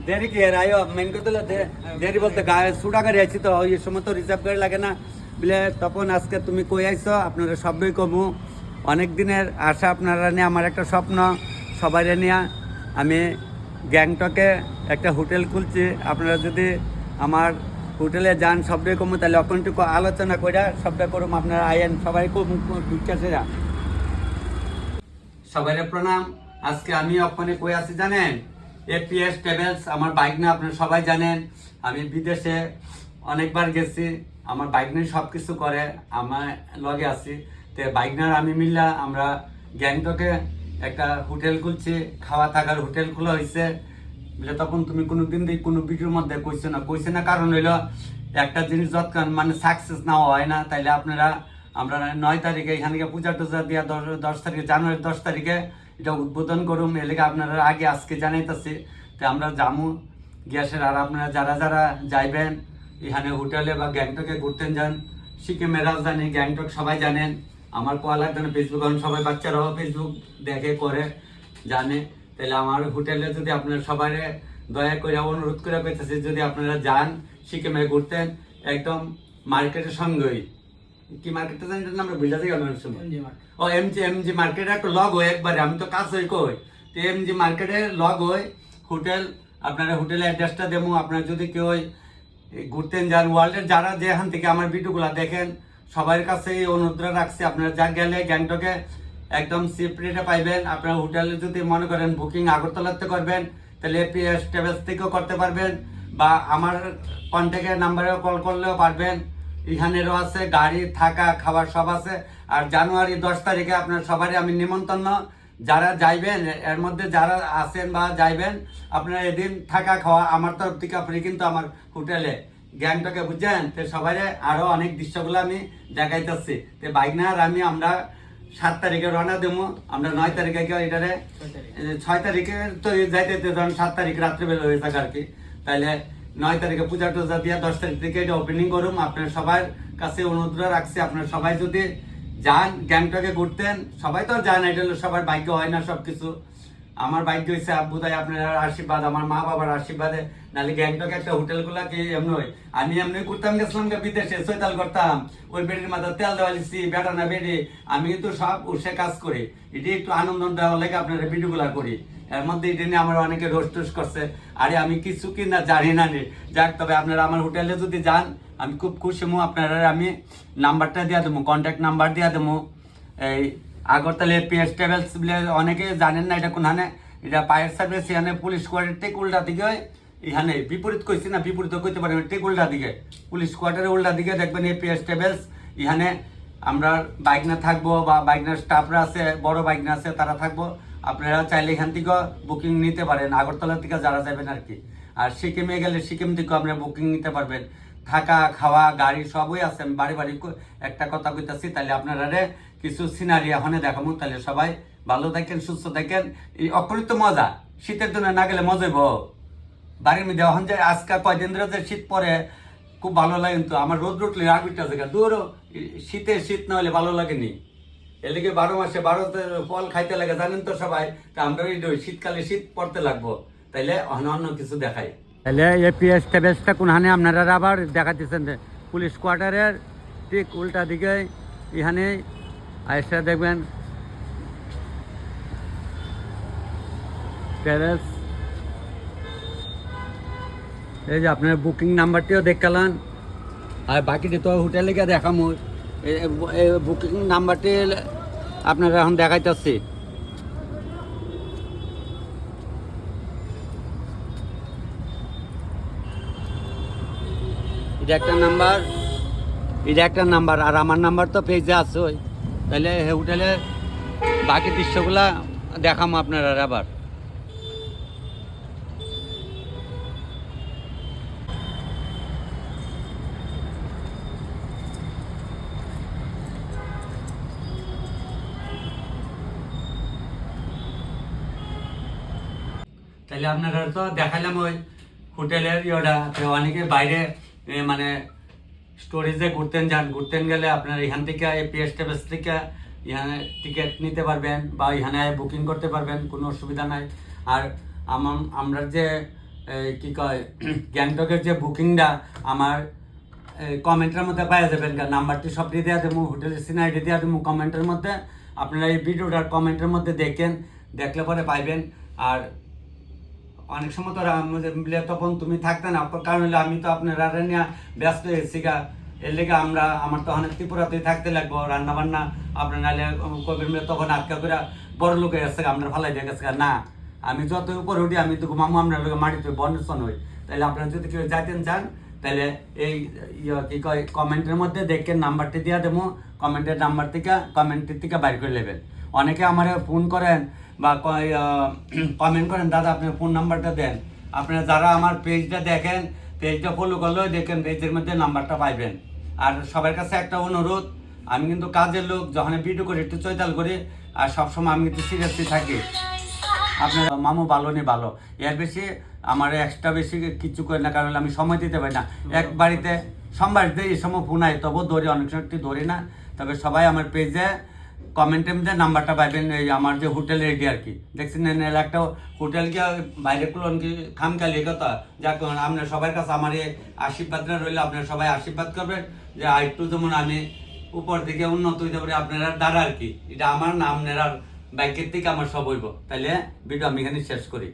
দেরি কি আর আয়ো মেন কথা দেরি বলতে গায়ে সুডা গাড়ি আইছি তো এই সময় তো রিজার্ভ গাড়ি লাগে না বলে তখন আজকে তুমি কই আইছো আপনারা সবই কমু অনেক দিনের আশা আপনারা নিয়ে আমার একটা স্বপ্ন সবাই নিয়ে আমি গ্যাংটকে একটা হোটেল খুলছি আপনারা যদি আমার হোটেলে যান সবটাই কমু তাহলে অকনটুকু আলোচনা করে সবটা করুম আপনারা আইন সবাই কমু ঢুকতেছেরা সবাই প্রণাম আজকে আমি ওখানে কই আছি জানেন এপিএস ট্রাভেলস আমার বাইক না আপনারা সবাই জানেন আমি বিদেশে অনেকবার গেছি আমার বাইক নিয়ে সব কিছু করে আমার লগে আছি তো বাইক না আমি মিললা আমরা গ্যাংটকে একটা হোটেল খুলছি খাওয়া থাকার হোটেল খোলা হয়েছে বলে তখন তুমি কোনো দিন কোনো ভিডিওর মধ্যে কইছে না কারণ হইলো একটা জিনিস যতক্ষণ মানে সাকসেস না হয় না তাইলে আপনারা আমরা 9 তারিখে এখানে পূজা টুজা দিয়া 10 তারিখে জানুয়ারি 10 তারিখে এটা উদ্বোধন করুম এলাকা আপনারা আগে আজকে জানাইতেছি তো আমরা যামু গ্যাসের আর আপনারা যারা যারা যাইবেন এখানে হোটেলে বা গ্যাংটকে ঘুরতেন যান সিকিমের রাজধানী গ্যাংটক সবাই জানেন আমার কোয়া লাগবে না ফেসবুক এখন সবাই বাচ্চারাও ফেসবুক দেখে করে জানে তাহলে আমার হোটেলে যদি আপনারা সবাই দয়া করে অনুরোধ করে পেতেছি যদি আপনারা যান সিকিমে ঘুরতেন একদম মার্কেটের সঙ্গেই কি মার্কেটটা জানি আমরা বুঝা যাই ও এমজি মার্কেটে একটা লগ হয় একবারে আমি তো কাজ হই কই তো এমজি মার্কেটে লগ হয় হোটেল আপনারা হোটেলের অ্যাড্রেসটা দেবো আপনারা যদি কেউ ঘুরতেন যান ওয়ার্ল্ডের যারা যেখান থেকে আমার ভিডিওগুলো দেখেন সবার কাছে এই অনুরোধটা রাখছি আপনারা যা গেলে গ্যাংটকে একদম চিপ রেটে পাইবেন আপনারা হোটেলে যদি মনে করেন বুকিং আগরতলাতে করবেন তাহলে এপিএস ট্রাভেলস থেকেও করতে পারবেন বা আমার কন্ট্যাক্টের নাম্বারেও কল করলেও পারবেন এখানেরও আছে গাড়ি থাকা খাবার সব আছে আর জানুয়ারি 10 তারিখে আপনার সবারই আমি নিমন্ত্রণ যারা যাইবেন এর মধ্যে যারা আছেন বা যাইবেন আপনারা এদিন থাকা খাওয়া আমার তরফ থেকে ফ্রি কিন্তু আমার হোটেলে গ্যাংটকে বুঝছেন তো সবাই আরো অনেক দৃশ্যগুলো আমি দেখাইতেছি তো বাইক না আর আমরা 7 তারিখে রওনা দেবো আমরা 9 তারিখে এটারে 6 তারিখে তো যাইতে ধরুন 7 তারিখ রাত্রিবেলা হয়ে থাকে আর কি তাইলে 9 তারিখে পূজা টুজা দিয়ে 10 তারিখ থেকে এটা ওপেনিং করুম আপনার সবার কাছে অনুরোধ রাখছি আপনার সবাই যদি যান গ্যাংটকে ঘুরতেন সবাই তো যান এটা সবার ভাগ্য হয় না সবকিছু আমার ভাগ্য হয়েছে বোধহয় আপনার আশীর্বাদ আমার মা বাবার আশীর্বাদে নাহলে গ্যাংটকে একটা হোটেল গুলা কি এমনি হয় আমি এমনি ঘুরতাম গেছিলাম বিদেশে সৈতাল করতাম ওই বেডির মাথা তেল দেওয়া লিছি বেটা না বেডি আমি কিন্তু সব উঠে কাজ করি এটি একটু আনন্দ দেওয়া লেগে আপনারা ভিডিও গুলা করি এর মধ্যে এটা নিয়ে আমার অনেকে রোস্ট করছে আরে আমি কিছু কি না জানি না নি যাক তবে আপনারা আমার হোটেলে যদি যান আমি খুব খুশি হবো আপনারা আমি নাম্বারটা দিয়ে দেবো কন্ট্যাক্ট নাম্বার দিয়ে দেবো এই আগরতলা এপিএস ট্রাভেলস বলে অনেকে জানেন না এটা কোনখানে এটা ফায়ার সার্ভিস এখানে পুলিশ কোয়ার্টার ঠিক উল্টা দিকে এখানে বিপরীত কইছি না বিপরীত কইতে পারেন ঠিক উল্টা দিকে পুলিশ কোয়ার্টারের উল্টা দিকে দেখবেন এপিএস ট্রাভেলস এখানে আমরা বাইক না থাকবো বা বাইক না স্টাফরা আছে বড় বাইক না আছে তারা থাকবো আপনারা চাইলে এখান থেকে বুকিং নিতে পারেন আগরতলা থেকে যারা যাবেন আর কি আর সিকিমে গেলে সিকিম থেকেও আপনারা বুকিং নিতে পারবেন থাকা খাওয়া গাড়ি সবই আছে আমি বাড়ি বাড়ি একটা কথা কইতাছি তাহলে আপনারা কিছু সিনারি এখানে দেখাবো তাহলে সবাই ভালো থাকেন সুস্থ থাকেন এই অপরিত মজা শীতের দিনে না গেলে মজাইব বাড়ির মধ্যে এখন যে আজকে কয়দিন ধরে যে শীত পরে খুব ভালো লাগে কিন্তু আমার রোদ উঠলে রাগ উঠতে আছে দূরও শীত না হলে ভালো লাগেনি এদিকে 12 মাসে 12 ফল খাইতে লাগে জানেন তো সবাই তা আমরা শীতকালে শীত পড়তে লাগবো তাইলে অন্য কিছু দেখাই তাহলে এপিএস ট্রাভেলসটা কোনখানে আপনারা আবার দেখাতেছেন পুলিশ কোয়ার্টারের ঠিক উল্টা দিকে এখানে আইসা দেখবেন ট্রাভেলস এই যে আপনার বুকিং নাম্বারটিও দেখালাম আর বাকিটি তো হোটেলে গিয়ে দেখামো বুকিং নাম্বারটি আপনারা এখন দেখাইতেছি এটা একটা নাম্বার আর আমার নাম্বার তো পেজে আছে ওই তাহলে হোটেলে বাকি দৃশ্যগুলা দেখামো আপনারা আবার তাহলে আপনারা তো দেখালাম ওই হোটেলের ইয়েটা অনেকে বাইরে মানে স্টোরেজে ঘুরতেন গেলে আপনার এখান থেকে এপিএস ট্রাভেলস থেকে এখানে টিকিট নিতে পারবেন বা এখানে বুকিং করতে পারবেন, কোনো অসুবিধা নাই। আর আমরা যে কি কয় গ্যাংটকের যে বুকিংটা আমার কমেন্টের মধ্যে পাওয়া যাবেন, নাম্বারটি সব দিয়ে দেওয়া দেবো, হোটেলের সিনারিটি দেওয়া দেবো কমেন্টের মধ্যে। আপনারা এই ভিডিওটার কমেন্টের মধ্যে দেখলে পরে পাইবেন। আর অনেক সময় তো তখন তুমি থাকতে না, কারণ হলে আমি তো আপনারা নিয়ে ব্যস্ত হয়েছি গা, এর লেগে আমার তো অনেক ত্রিপুরাতেই থাকতে লাগবো, রান্না বান্না আপনার নাহলে কবির মিলে তখন আটকা করে বড় লোক হয়ে গেছে, আপনার ফালাই দিয়ে গেছে না। আমি যত উপরে উঠি আমি তো ঘুমামো আপনার লোক মাটিতে বন্যসন হই। তাহলে আপনারা যদি কেউ যাইতেন চান তাহলে এই কি কয় কমেন্টের মধ্যে দেখেন, নাম্বারটি দিয়ে দেবো, কমেন্টের থেকে বাইর করে নেবেন। অনেকে আমার ফোন করেন বা কমেন্ট করেন, দাদা আপনার ফোন নাম্বারটা দেন। আপনারা যারা আমার পেজটা দেখেন, পেজটা ফলো করলেও দেখেন পেজের মধ্যে নাম্বারটা পাইবেন। আর সবার কাছে একটা অনুরোধ, আমি কিন্তু কাজের লোক, যখন ভিডিও করি একটু চৈতাল করি, আর সবসময় আমি কিন্তু সিরিয়াসলি থাকি। আপনার মামু ভালো নেই ভালো, এর বেশি আমার এক্সট্রা বেশি কিছু করে না, কারণ আমি সময় দিতে পারি না। এক বাড়িতে বাড়িতে এই সময় ফোন আয় তবু ধরি, অনেক সময় একটু ধরি না। তবে সবাই আমার পেজে কমেন্টের মধ্যে নাম্বারটা পাইবেন, এই আমার যে হোটেল রেডি আর কি দেখছেন, একটা হোটেল গিয়ে বাইরে কুলন কি খামকালি কথা, যাক আপনার সবার কাছে আমার এই আশীর্বাদটা রইলে আপনারা সবাই আশীর্বাদ করবেন যে একটু যেমন আমি উপর দিকে উন্নত হইতে পারি আপনারা দ্বারা আর কি। এটা আমার না, আপনারা বাইকের থেকে আমার সব হইব। তাহলে ভিডিও আমি এখানে শেষ করি।